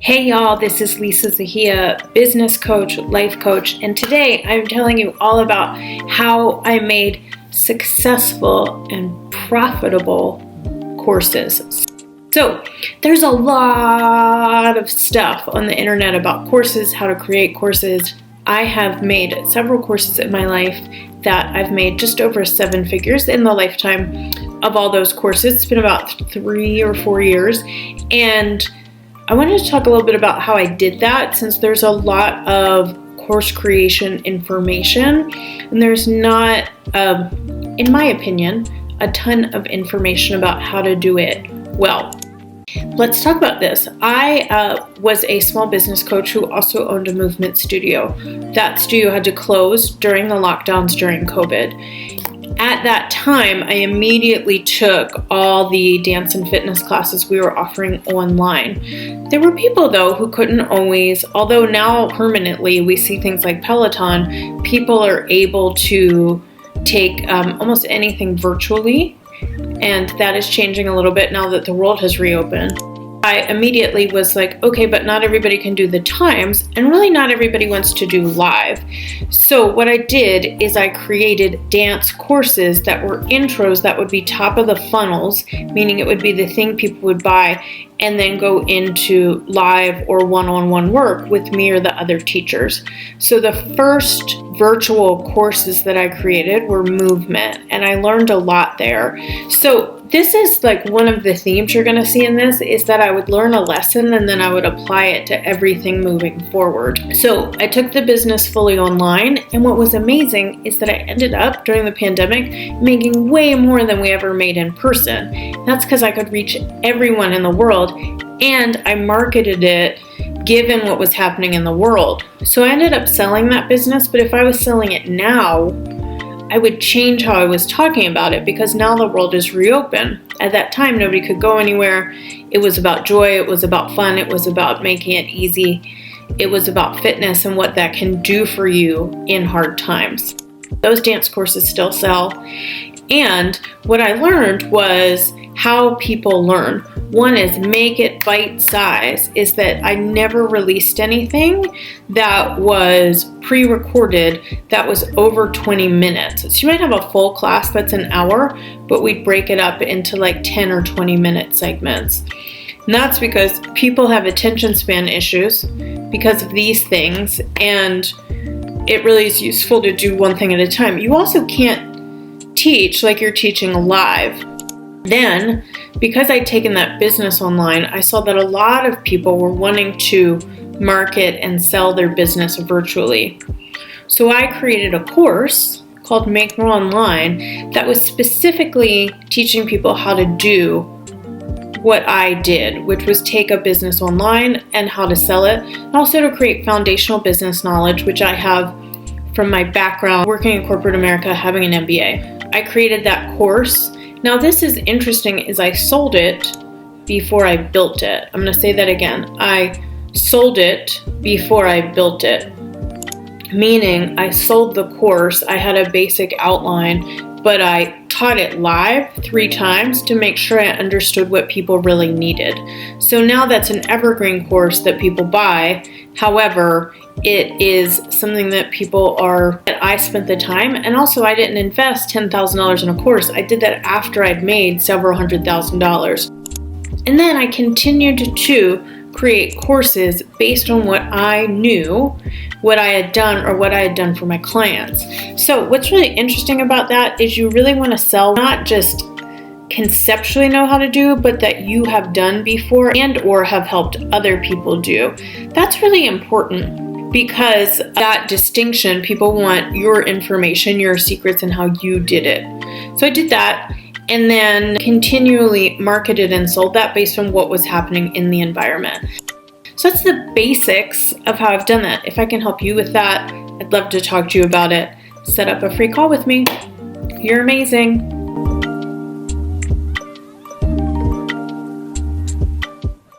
Hey y'all, this is Lisa Zahiya, business coach, life coach, and today I'm telling you all about how I made successful and profitable courses. So there's a lot of stuff on the internet about courses, how to create courses. I have made several courses in my life that I've made just over 7 figures in the lifetime of all those courses. It's been about 3 or 4 years, and I wanted to talk a little bit about how I did that, since there's a lot of course creation information and there's not, in my opinion, a ton of information about how to do it well. Let's talk about this. I was a small business coach who also owned a movement studio. That studio had to close during the lockdowns during COVID. At that time, I immediately took all the dance and fitness classes we were offering online. There were people, though, who couldn't always, although now permanently we see things like Peloton, people are able to take almost anything virtually, and that is changing a little bit now that the world has reopened. I immediately was like, okay, but not everybody can do the times, and really not everybody wants to do live. So what I did is I created dance courses that were intros that would be top of the funnels, meaning it would be the thing people would buy and then go into live or one-on-one work with me or the other teachers. So the first virtual courses that I created were movement, and I learned a lot there. So this is like one of the themes you're going to see in this, is that I would learn a lesson and then I would apply it to everything moving forward. So I took the business fully online, and what was amazing is that I ended up during the pandemic making way more than we ever made in person. That's because I could reach everyone in the world, and I marketed it given what was happening in the world. So I ended up selling that business, but if I was selling it now, I would change how I was talking about it, because now the world is reopened. At that time, nobody could go anywhere. It was about joy. It was about fun. It was about making it easy. It was about fitness and what that can do for you in hard times. Those dance courses still sell. And what I learned was how people learn. One is make it bite-size, is that I never released anything that was pre-recorded that was over 20 minutes. So you might have a full class that's an hour, but we'd break it up into like 10 or 20 minute segments. And that's because people have attention span issues because of these things, and it really is useful to do one thing at a time. You also can't teach like you're teaching live. Then, because I'd taken that business online, I saw that a lot of people were wanting to market and sell their business virtually. So I created a course called Make More Online that was specifically teaching people how to do what I did, which was take a business online and how to sell it, and also to create foundational business knowledge, which I have from my background working in corporate America, having an MBA. I created that course. Now this is interesting, is I sold it before I built it. I'm going to say that again. I sold it before I built it. Meaning I sold the course, I had a basic outline, but I taught it live 3 times to make sure I understood what people really needed. So now that's an evergreen course that people buy. However, it is something that I spent the time, and also I didn't invest $10,000 in a course. I did that after I'd made several $100,000. And then I continued to create courses based on what I knew, what I had done, or what I had done for my clients. So what's really interesting about that is you really want to sell, not just conceptually know how to do, but that you have done before and or have helped other people do. That's really important, because that distinction, people want your information, your secrets, and how you did it. So I did that, and then continually marketed and sold that based on what was happening in the environment. So that's the basics of how I've done that. If I can help you with that, I'd love to talk to you about it. Set up a free call with me. You're amazing.